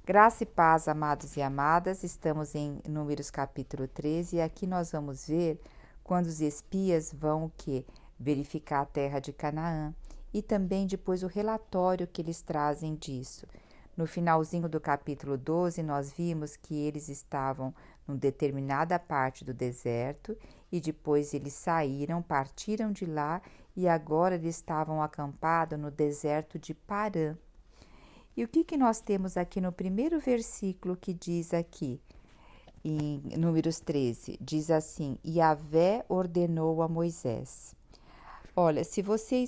Graça e paz, amados e amadas, estamos em Números capítulo 13 e aqui nós vamos ver quando os espias vão o quê? Verificar a terra de Canaã e também depois o relatório que eles trazem disso. No finalzinho do capítulo 12, nós vimos que eles estavam em determinada parte do deserto e depois eles saíram, partiram de lá e agora eles estavam acampados no deserto de Parã. E o que nós temos aqui no primeiro versículo que diz aqui, em Números 13, diz assim: Yahvé ordenou a Moisés. Olha,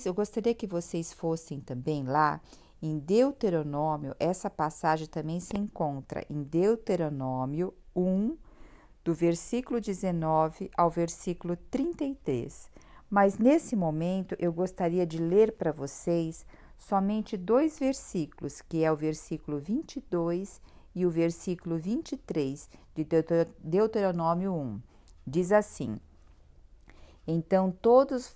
eu gostaria que vocês fossem também lá em Deuteronômio, essa passagem também se encontra em Deuteronômio 1, do versículo 19 ao versículo 33. Mas nesse momento eu gostaria de ler para vocês somente dois versículos, que é o versículo 22 e o versículo 23 de Deuteronômio 1. Diz assim: Então todos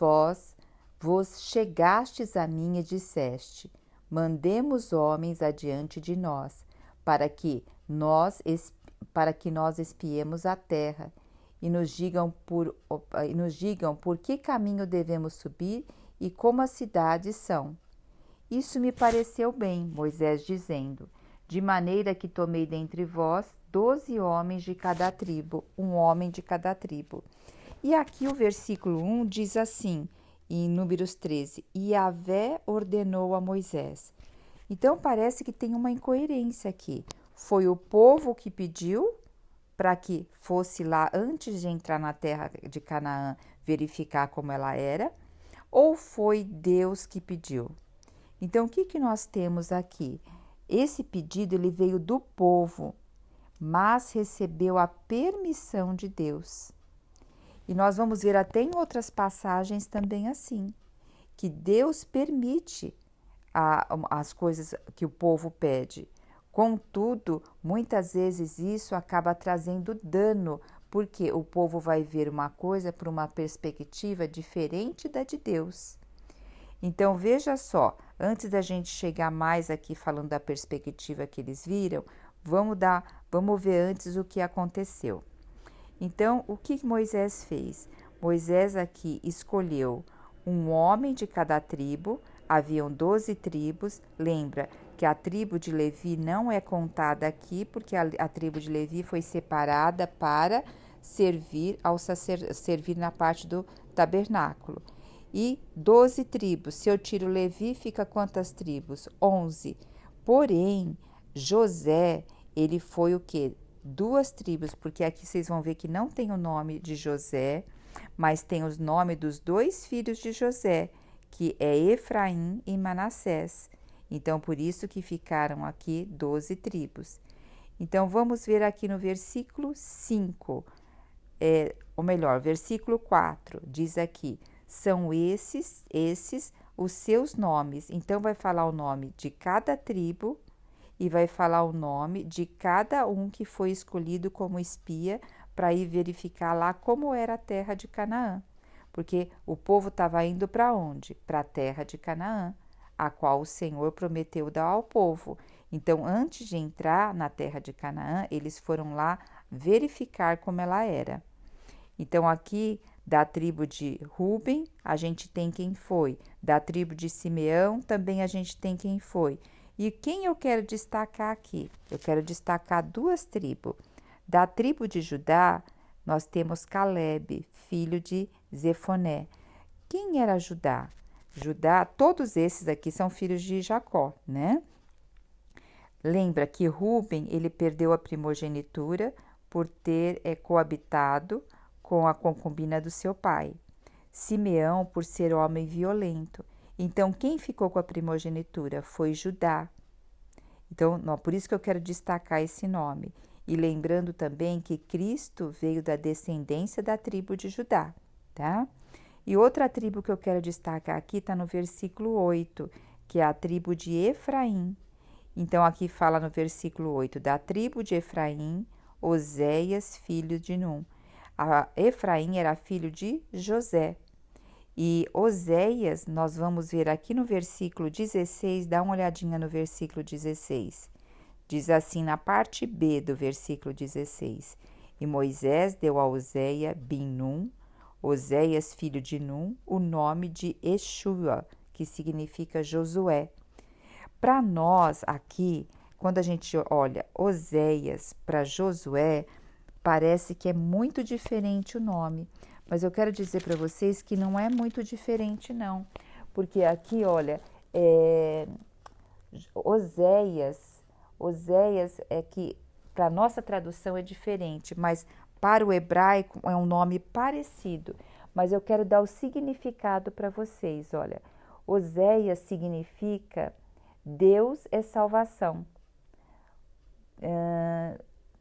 vos chegastes a mim e disseste: Mandemos homens adiante de nós, para que nós espiemos a terra e nos digam por que caminho devemos subir e como as cidades são. Isso me pareceu bem, Moisés dizendo, de maneira que tomei dentre vós 12 homens de cada tribo, um homem de cada tribo. E aqui o versículo 1 diz assim, em Números 13, Yahvé ordenou a Moisés. Então parece que tem uma incoerência aqui. Foi o povo que pediu para que fosse lá antes de entrar na terra de Canaã verificar como ela era, ou foi Deus que pediu? Então, o que nós temos aqui? Esse pedido ele veio do povo, mas recebeu a permissão de Deus. E nós vamos ver até em outras passagens também assim, que Deus permite as coisas que o povo pede. Contudo, muitas vezes isso acaba trazendo dano, porque o povo vai ver uma coisa por uma perspectiva diferente da de Deus. Então, veja só, antes da gente chegar mais aqui falando da perspectiva que eles viram, vamos ver antes o que aconteceu. Então, o que Moisés fez? Moisés aqui escolheu um homem de cada tribo, haviam 12 tribos, lembra que a tribo de Levi não é contada aqui, porque a tribo de Levi foi separada para servir na parte do tabernáculo. E 12 tribos, se eu tiro Levi, fica quantas tribos? 11. Porém, José, ele foi o quê? 2 tribos, porque aqui vocês vão ver que não tem o nome de José, mas tem os nomes dos 2 filhos de José, que é Efraim e Manassés. Então, por isso que ficaram aqui 12 tribos. Então, vamos ver aqui no versículo 5, ou melhor, versículo 4, diz aqui, são esses os seus nomes. Então, vai falar o nome de cada tribo e vai falar o nome de cada um que foi escolhido como espia para ir verificar lá como era a terra de Canaã. Porque o povo estava indo para onde? Para a terra de Canaã, a qual o Senhor prometeu dar ao povo. Então, antes de entrar na terra de Canaã, eles foram lá verificar como ela era. Então, aqui da tribo de Ruben, a gente tem quem foi. Da tribo de Simeão, também a gente tem quem foi. E quem eu quero destacar aqui? Eu quero destacar 2 tribos. Da tribo de Judá, nós temos Calebe, filho de Zefoné. Quem era Judá? Judá, todos esses aqui são filhos de Jacó, né? Lembra que Ruben, ele perdeu a primogenitura por ter coabitado com a concubina do seu pai. Simeão, por ser homem violento. Então, quem ficou com a primogenitura foi Judá. Então, por isso que eu quero destacar esse nome. E lembrando também que Cristo veio da descendência da tribo de Judá, tá? E outra tribo que eu quero destacar aqui está no versículo 8, que é a tribo de Efraim. Então, aqui fala no versículo 8, da tribo de Efraim, Oséias, filho de Num. Efraim era filho de José. E Oséias, nós vamos ver aqui no versículo 16, dá uma olhadinha no versículo 16. Diz assim na parte B do versículo 16: E Moisés deu a Oséias filho de Num, o nome de Yeshua, que significa Josué. Para nós aqui, quando a gente olha Oséias para Josué, parece que é muito diferente o nome, mas eu quero dizer para vocês que não é muito diferente não, porque aqui, olha, Oséias é que para nossa tradução é diferente, mas para o hebraico é um nome parecido, mas eu quero dar o significado para vocês, olha. Oséias significa Deus é salvação.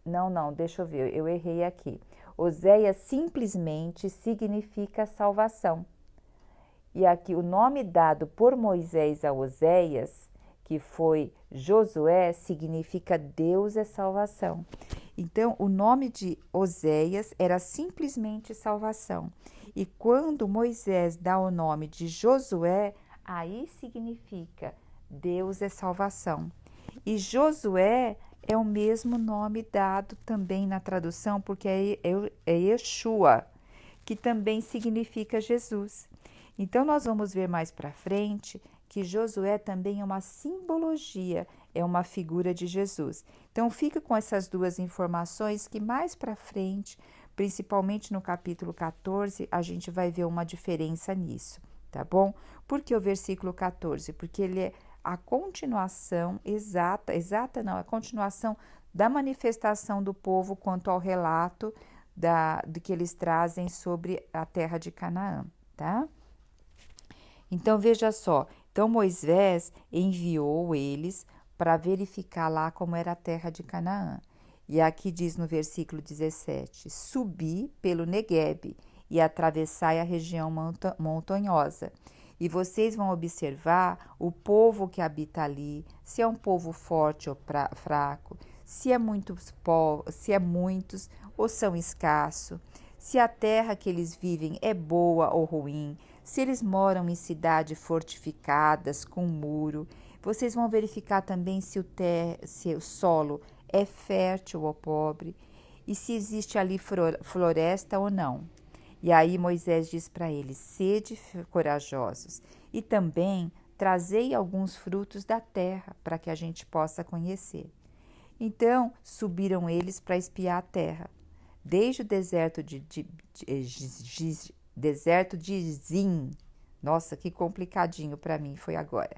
Não, deixa eu ver, eu errei aqui. Oséias simplesmente significa salvação. E aqui o nome dado por Moisés a Oséias, que foi Josué, significa Deus é salvação. Então, o nome de Oséias era simplesmente salvação. E quando Moisés dá o nome de Josué, aí significa Deus é salvação. E Josué é o mesmo nome dado também na tradução, porque é Yeshua, que também significa Jesus. Então, nós vamos ver mais para frente que Josué também é uma simbologia, é uma figura de Jesus. Então, fica com essas duas informações que mais para frente, principalmente no capítulo 14, a gente vai ver uma diferença nisso, tá bom? Por que o versículo 14? Porque ele é a continuação a continuação da manifestação do povo quanto ao relato do que eles trazem sobre a terra de Canaã, tá? Então, veja só, então Moisés enviou eles para verificar lá como era a terra de Canaã. E aqui diz no versículo 17, subi pelo Neguebe e atravessai a região montanhosa. E vocês vão observar o povo que habita ali, se é um povo forte ou fraco, se é muitos ou são escassos, se a terra que eles vivem é boa ou ruim, se eles moram em cidades fortificadas com muro. Vocês vão verificar também se o solo é fértil ou pobre e se existe ali floresta ou não. E aí Moisés diz para eles, sede corajosos e também trazei alguns frutos da terra para que a gente possa conhecer. Então subiram eles para espiar a terra, desde o deserto de Zin. Nossa, que complicadinho para mim foi agora.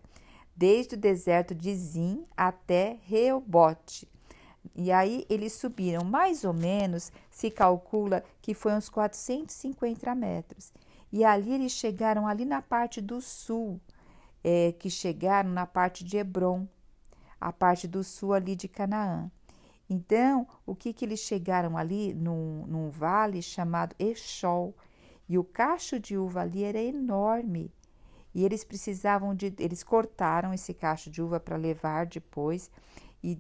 Desde o deserto de Zin até Reobote. E aí eles subiram, mais ou menos, se calcula que foi uns 450 metros. E ali eles chegaram ali na parte do sul, que chegaram na parte de Hebron, a parte do sul ali de Canaã. Então, o que eles chegaram ali num vale chamado Eshol, e o cacho de uva ali era enorme. E eles eles cortaram esse cacho de uva para levar depois. E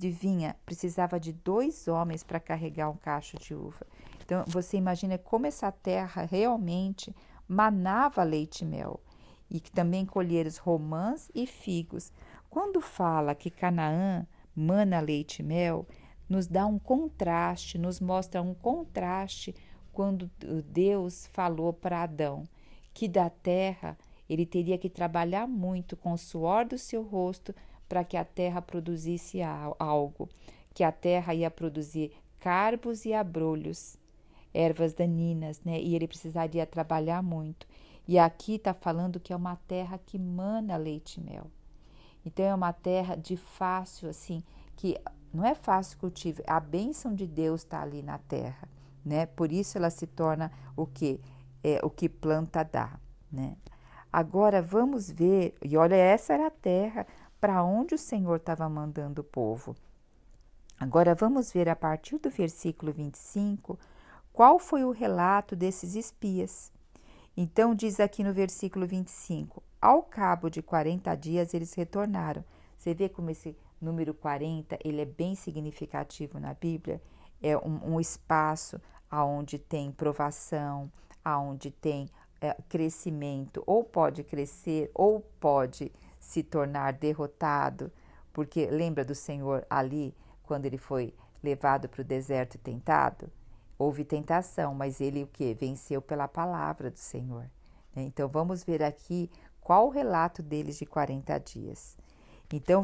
precisava de 2 homens para carregar um cacho de uva. Então, você imagina como essa terra realmente manava leite e mel. E que também colheram romãs e figos. Quando fala que Canaã mana leite e mel, nos dá um contraste, nos mostra um contraste quando Deus falou para Adão que da terra ele teria que trabalhar muito com o suor do seu rosto para que a terra produzisse algo, que a terra ia produzir carbos e abrolhos, ervas daninhas, né? E ele precisaria trabalhar muito. E aqui está falando que é uma terra que mana leite e mel. Então é uma terra de fácil, assim, que não é fácil cultivo, a bênção de Deus está ali na terra, né? Por isso ela se torna o que? O que planta dá, né? Agora vamos ver, e olha, essa era a terra para onde o Senhor estava mandando o povo. Agora vamos ver a partir do versículo 25, qual foi o relato desses espias. Então diz aqui no versículo 25, ao cabo de 40 dias eles retornaram. Você vê como esse número 40, ele é bem significativo na Bíblia, é um espaço onde tem provação, onde tem crescimento, ou pode crescer, ou pode se tornar derrotado, porque lembra do Senhor ali, quando ele foi levado para o deserto e tentado? Houve tentação, mas ele o quê? Venceu pela palavra do Senhor. Então, vamos ver aqui qual o relato deles de 40 dias. Então,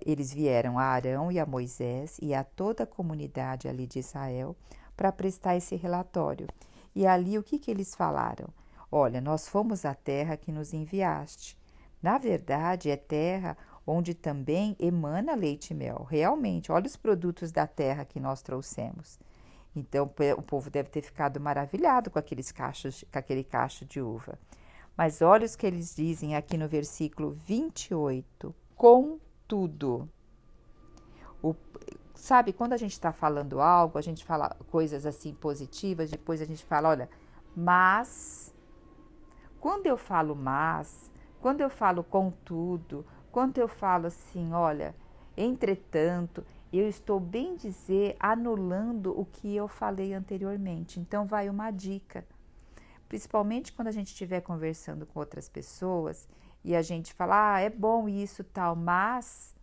eles vieram a Arão e a Moisés e a toda a comunidade ali de Israel para prestar esse relatório. E ali o que eles falaram? Olha, nós fomos à terra que nos enviaste. Na verdade, é terra onde também emana leite e mel. Realmente, olha os produtos da terra que nós trouxemos. Então, o povo deve ter ficado maravilhado com aquele cacho de uva. Mas olha os que eles dizem aqui no versículo 28. Contudo. Sabe, quando a gente está falando algo, a gente fala coisas assim positivas, depois a gente fala, olha, mas. Quando eu falo mas, quando eu falo contudo, quando eu falo assim, olha, entretanto, eu estou bem dizer anulando o que eu falei anteriormente. Então vai uma dica. Principalmente quando a gente estiver conversando com outras pessoas e a gente fala, é bom isso tal, mas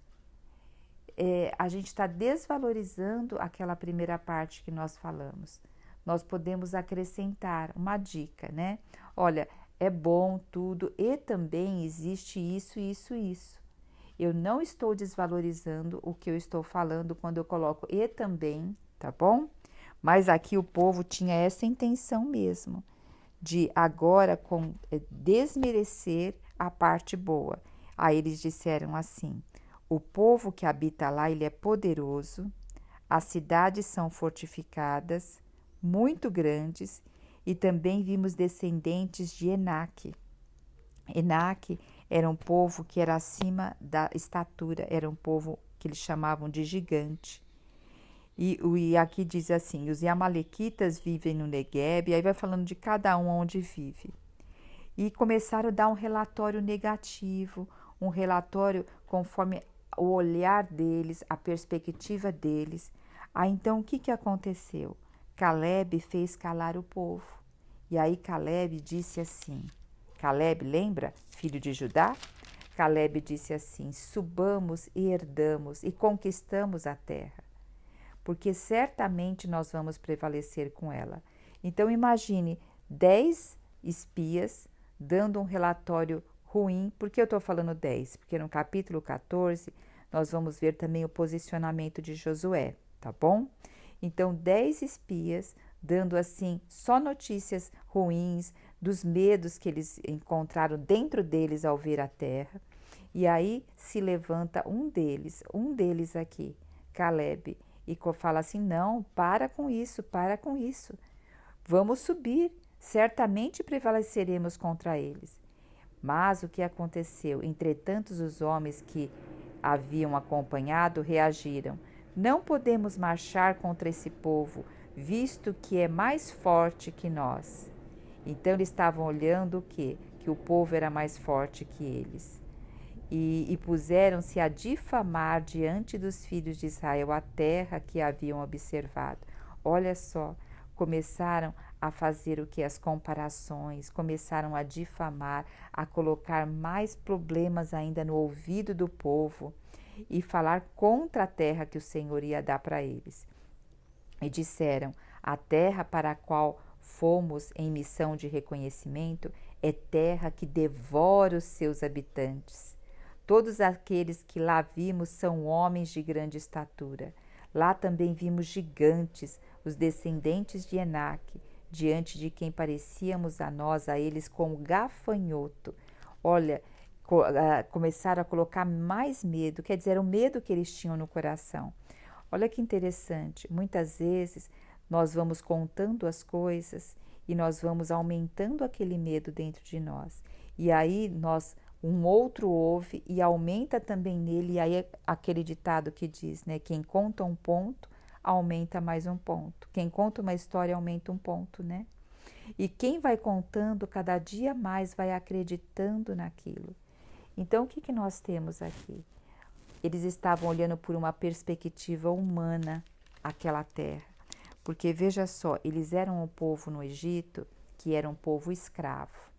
a gente está desvalorizando aquela primeira parte que nós falamos. Nós podemos acrescentar uma dica, né? Olha, é bom tudo e também existe isso, isso, isso. Eu não estou desvalorizando o que eu estou falando quando eu coloco e também, tá bom? Mas aqui o povo tinha essa intenção mesmo, de agora desmerecer a parte boa. Aí eles disseram assim, o povo que habita lá, ele é poderoso, as cidades são fortificadas, muito grandes, e também vimos descendentes de Enaque. Enaque era um povo que era acima da estatura, era um povo que eles chamavam de gigante. E aqui diz assim, os amalequitas vivem no Negueb, e aí vai falando de cada um onde vive. E começaram a dar um relatório negativo, um relatório conforme o olhar deles, a perspectiva deles. Aí então o que aconteceu? Caleb fez calar o povo. E aí Caleb disse assim, Caleb, lembra? Filho de Judá? Caleb disse assim, subamos e herdamos e conquistamos a terra, porque certamente nós vamos prevalecer com ela. Então imagine 10 espias dando um relatório ruim. Por que eu estou falando 10? Porque no capítulo 14 nós vamos ver também o posicionamento de Josué, tá bom? Então 10 espias dando assim só notícias ruins, dos medos que eles encontraram dentro deles ao ver a terra. E aí se levanta um deles aqui, Caleb, e fala assim, não, para com isso, vamos subir, certamente prevaleceremos contra eles. Mas o que aconteceu? Entretanto, os homens que haviam acompanhado reagiram, não podemos marchar contra esse povo, visto que é mais forte que nós. Então eles estavam olhando o quê? Que o povo era mais forte que eles. E puseram-se a difamar diante dos filhos de Israel a terra que haviam observado. Olha só, começaram a fazer o que? As comparações, começaram a difamar, a colocar mais problemas ainda no ouvido do povo e falar contra a terra que o Senhor ia dar para eles. E disseram, a terra para a qual fomos em missão de reconhecimento é terra que devora os seus habitantes. Todos aqueles que lá vimos são homens de grande estatura. Lá também vimos gigantes, os descendentes de Enaque, diante de quem parecíamos a eles como gafanhoto. Olha, começaram a colocar mais medo, quer dizer, era o medo que eles tinham no coração. Olha que interessante, muitas vezes nós vamos contando as coisas e nós vamos aumentando aquele medo dentro de nós. E aí um outro ouve e aumenta também nele, e aí é aquele ditado que diz, né? Quem conta um ponto, aumenta mais um ponto. Quem conta uma história, aumenta um ponto, né? E quem vai contando, cada dia mais vai acreditando naquilo. Então, o que nós temos aqui? Eles estavam olhando por uma perspectiva humana aquela terra. Porque, veja só, eles eram um povo no Egito que era um povo escravo.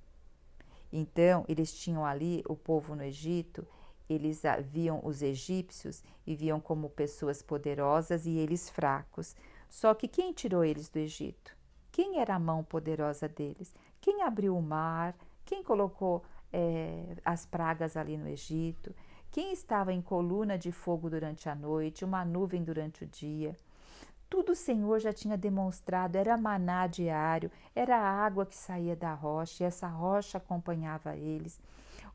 Então, eles tinham ali, o povo no Egito, eles viam os egípcios e viam como pessoas poderosas e eles fracos. Só que quem tirou eles do Egito? Quem era a mão poderosa deles? Quem abriu o mar? Quem colocou as pragas ali no Egito? Quem estava em coluna de fogo durante a noite, uma nuvem durante o dia? Tudo o Senhor já tinha demonstrado, era maná diário, era a água que saía da rocha e essa rocha acompanhava eles.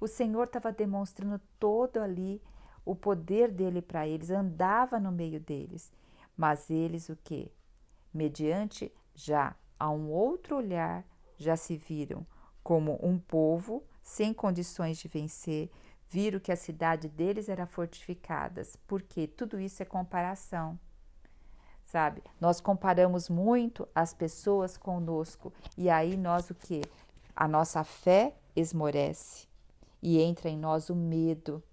O Senhor estava demonstrando todo ali o poder dele para eles, andava no meio deles. Mas eles o quê? Mediante já a um outro olhar, já se viram como um povo sem condições de vencer, viram que a cidade deles era fortificada, porque tudo isso é comparação. Sabe? Nós comparamos muito as pessoas conosco e aí nós o quê? A nossa fé esmorece e entra em nós o medo.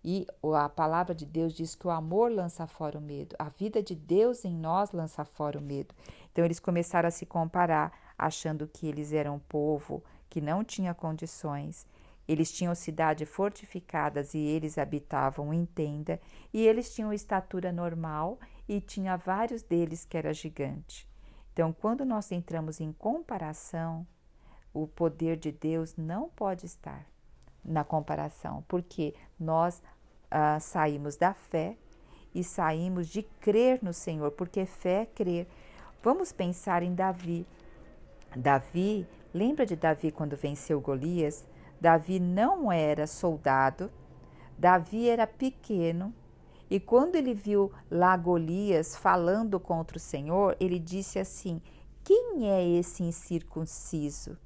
E a palavra de Deus diz que o amor lança fora o medo. A vida de Deus em nós lança fora o medo. Então eles começaram a se comparar, achando que eles eram um povo que não tinha condições. Eles tinham cidades fortificadas e eles habitavam em tenda, e eles tinham estatura normal e tinha vários deles que era gigante. Então, quando nós entramos em comparação, o poder de Deus não pode estar na comparação, porque nós saímos da fé e saímos de crer no Senhor, porque fé é crer. Vamos pensar em Davi. Davi, lembra de Davi quando venceu Golias? Davi não era soldado, Davi era pequeno, e quando ele viu lá Golias falando contra o Senhor, ele disse assim: quem é esse incircunciso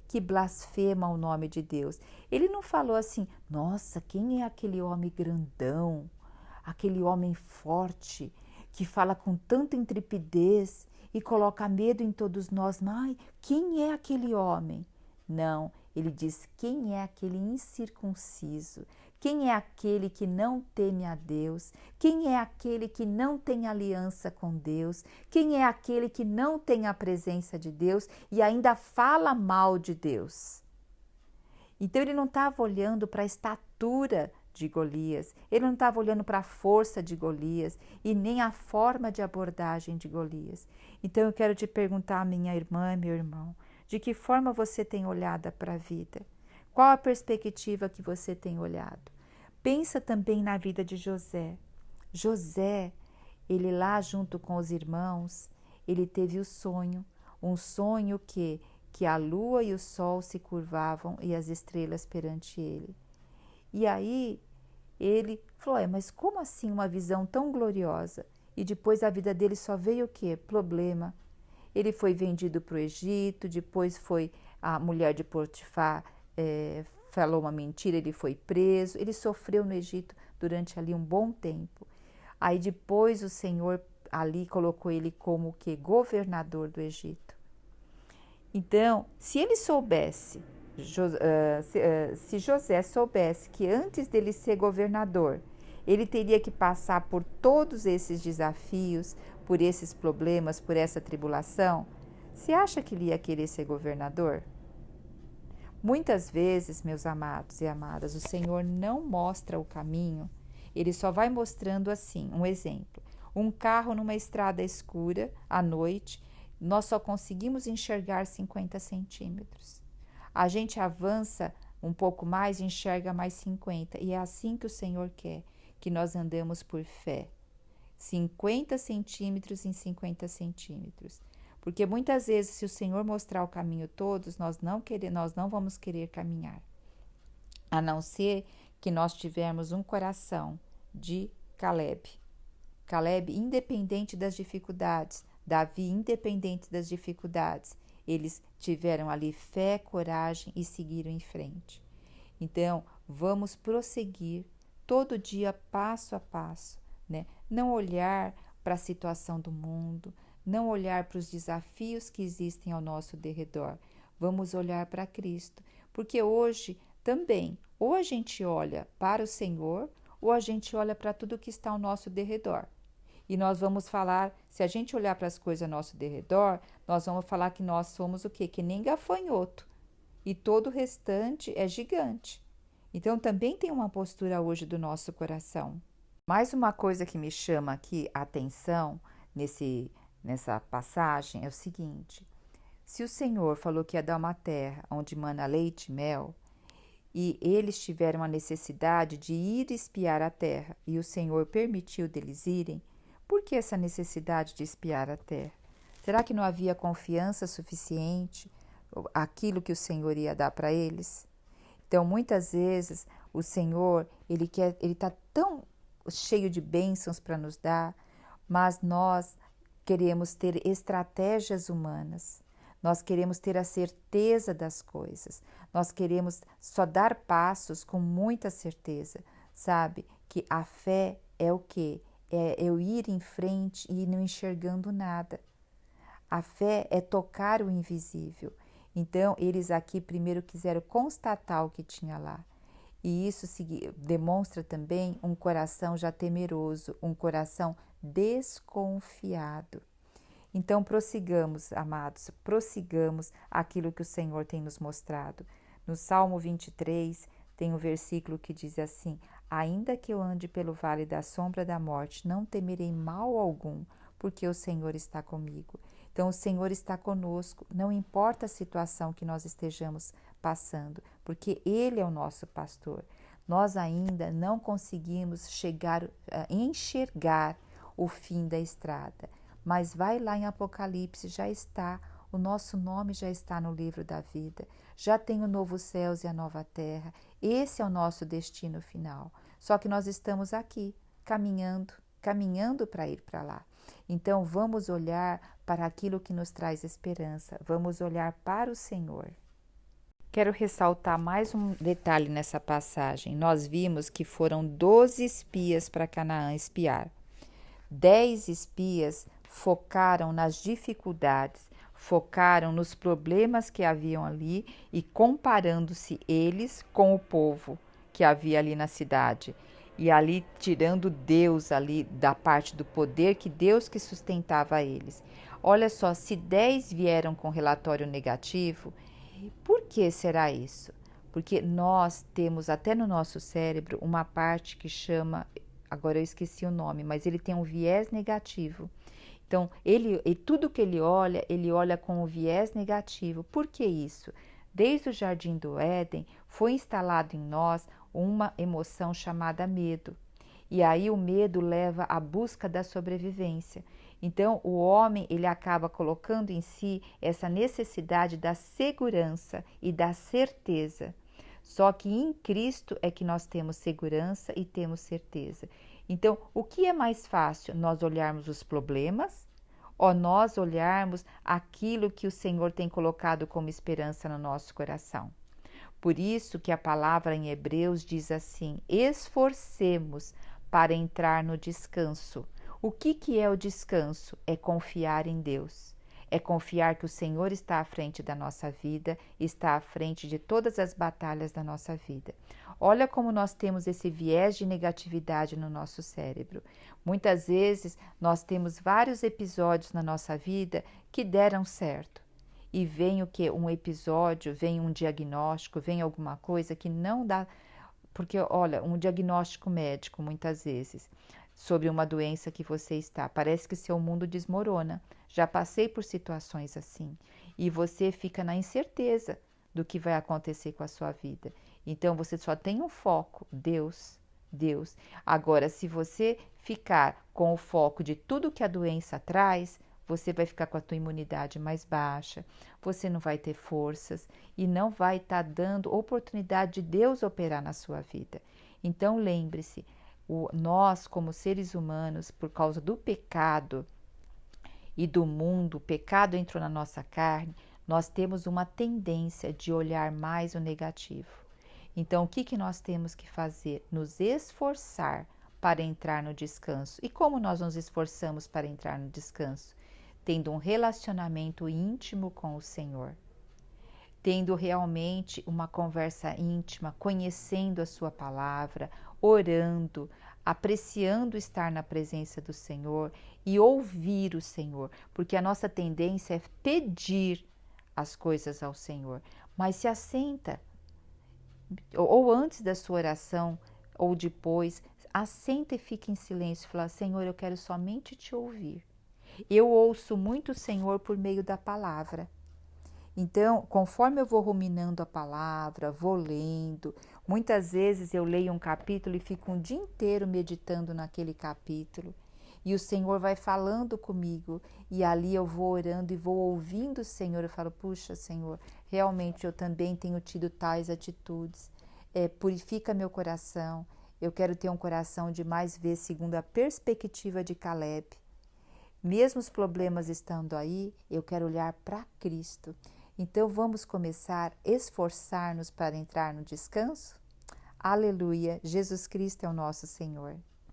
que blasfema o nome de Deus? Ele não falou assim: nossa, quem é aquele homem grandão, aquele homem forte, que fala com tanta intrepidez e coloca medo em todos nós. Mas quem é aquele homem? Não, ele diz: quem é aquele incircunciso? Quem é aquele que não teme a Deus? Quem é aquele que não tem aliança com Deus? Quem é aquele que não tem a presença de Deus e ainda fala mal de Deus? Então ele não estava olhando para a estatura de Golias, ele não estava olhando para a força de Golias e nem a forma de abordagem de Golias. Então eu quero te perguntar, minha irmã, meu irmão, de que forma você tem olhado para a vida? Qual a perspectiva que você tem olhado? Pensa também na vida de José. José, ele lá junto com os irmãos, ele teve o sonho, um sonho que a lua e o sol se curvavam e as estrelas perante ele. E aí ele falou: mas como assim uma visão tão gloriosa? E depois a vida dele só veio o quê? Problema. Ele foi vendido para o Egito, depois foi a mulher de Potifar, falou uma mentira, ele foi preso, ele sofreu no Egito durante ali um bom tempo. Aí depois o Senhor ali colocou ele como o quê? Governador do Egito. Então, se ele soubesse, se José soubesse que antes dele ser governador, ele teria que passar por todos esses desafios, por esses problemas, por essa tribulação, você acha que ele ia querer ser governador? Muitas vezes, meus amados e amadas, o Senhor não mostra o caminho, ele só vai mostrando assim, um exemplo. Um carro numa estrada escura, à noite, nós só conseguimos enxergar 50 centímetros. A gente avança um pouco mais e enxerga mais 50. E é assim que o Senhor quer, que nós andemos por fé. 50 centímetros em 50 centímetros. Porque muitas vezes, se o Senhor mostrar o caminho todos, nós não vamos querer caminhar. A não ser que nós tivermos um coração de Caleb. Caleb, independente das dificuldades, Davi, independente das dificuldades, eles tiveram ali fé, coragem e seguiram em frente. Então, vamos prosseguir todo dia, passo a passo, né? Não olhar para a situação do mundo, não olhar para os desafios que existem ao nosso derredor. Vamos olhar para Cristo, porque hoje também, ou a gente olha para o Senhor, ou a gente olha para tudo que está ao nosso derredor. E nós vamos falar, se a gente olhar para as coisas ao nosso derredor, nós vamos falar que nós somos o quê? Que nem gafanhoto. E todo o restante é gigante. Então também tem uma postura hoje do nosso coração. Mais uma coisa que me chama aqui a atenção nessa passagem é o seguinte: se o Senhor falou que ia dar uma terra onde mana leite e mel, e eles tiveram a necessidade de ir espiar a terra, e o Senhor permitiu deles irem, por que essa necessidade de espiar a terra? Será que não havia confiança suficiente aquilo que o Senhor ia dar para eles? Então, muitas vezes, o Senhor, ele está tão cheio de bênçãos para nos dar, mas nós queremos ter estratégias humanas. Nós queremos ter a certeza das coisas. Nós queremos só dar passos com muita certeza, sabe? Que a fé é o quê? É eu ir em frente e não enxergando nada. A fé é tocar o invisível. Então, eles aqui primeiro quiseram constatar o que tinha lá. E isso demonstra também um coração já temeroso, um coração desconfiado. Então, prossigamos, amados, prossigamos aquilo que o Senhor tem nos mostrado. No Salmo 23, tem um versículo que diz assim: ainda que eu ande pelo vale da sombra da morte, não temerei mal algum, porque o Senhor está comigo. Então, o Senhor está conosco, não importa a situação que nós estejamos passando, porque Ele é o nosso pastor. Nós ainda não conseguimos enxergar o fim da estrada, mas vai lá em Apocalipse, já está, o nosso nome já está no livro da vida, já tem o novo céus e a nova terra, esse é o nosso destino final. Só que nós estamos aqui, caminhando para ir para lá. Então, vamos olhar para aquilo que nos traz esperança, vamos olhar para o Senhor. Quero ressaltar mais um detalhe nessa passagem. Nós vimos que foram 12 espias para Canaã espiar. 10 espias focaram nas dificuldades, focaram nos problemas que haviam ali e comparando-se eles com o povo que havia ali na cidade. E ali tirando Deus ali da parte do poder, que Deus que sustentava eles. Olha só, se 10 vieram com relatório negativo, por que será isso? Porque nós temos até no nosso cérebro uma parte que chama, agora eu esqueci o nome, mas ele tem um viés negativo. Então, tudo que ele olha com o viés negativo. Por que isso? Desde o Jardim do Éden, foi instalado em nós uma emoção chamada medo. E aí o medo leva à busca da sobrevivência. Então, o homem, ele acaba colocando em si essa necessidade da segurança e da certeza. Só que em Cristo é que nós temos segurança e temos certeza. Então, o que é mais fácil? Nós olharmos os problemas ou nós olharmos aquilo que o Senhor tem colocado como esperança no nosso coração? Por isso que a palavra em Hebreus diz assim: esforcemos para entrar no descanso. O que é o descanso? É confiar em Deus. É confiar que o Senhor está à frente da nossa vida, está à frente de todas as batalhas da nossa vida. Olha como nós temos esse viés de negatividade no nosso cérebro. Muitas vezes nós temos vários episódios na nossa vida que deram certo. E vem o que? Um episódio, vem um diagnóstico, vem alguma coisa que não dá. Porque, olha, um diagnóstico médico, muitas vezes, sobre uma doença que você está, parece que seu mundo desmorona. Já passei por situações assim. E você fica na incerteza do que vai acontecer com a sua vida. Então, você só tem um foco, Deus, Deus. Agora, se você ficar com o foco de tudo que a doença traz, você vai ficar com a tua imunidade mais baixa, você não vai ter forças e não vai estar dando oportunidade de Deus operar na sua vida. Então lembre-se, nós como seres humanos, por causa do pecado e do mundo, o pecado entrou na nossa carne, nós temos uma tendência de olhar mais o negativo. Então o que nós temos que fazer? Nos esforçar para entrar no descanso. E como nós nos esforçamos para entrar no descanso? Tendo um relacionamento íntimo com o Senhor, tendo realmente uma conversa íntima, conhecendo a sua palavra, orando, apreciando estar na presença do Senhor e ouvir o Senhor, porque a nossa tendência é pedir as coisas ao Senhor, mas se assenta, ou antes da sua oração, ou depois, assenta e fica em silêncio e fala: Senhor, eu quero somente te ouvir. Eu ouço muito o Senhor por meio da palavra. Então, conforme eu vou ruminando a palavra, vou lendo, muitas vezes eu leio um capítulo e fico um dia inteiro meditando naquele capítulo. E o Senhor vai falando comigo, e ali eu vou orando e vou ouvindo o Senhor. Eu falo: puxa, Senhor, realmente eu também tenho tido tais atitudes. Purifica meu coração. Eu quero ter um coração de mais ver segundo a perspectiva de Caleb. Mesmo os problemas estando aí, eu quero olhar para Cristo. Então vamos começar a esforçar-nos para entrar no descanso? Aleluia! Jesus Cristo é o nosso Senhor.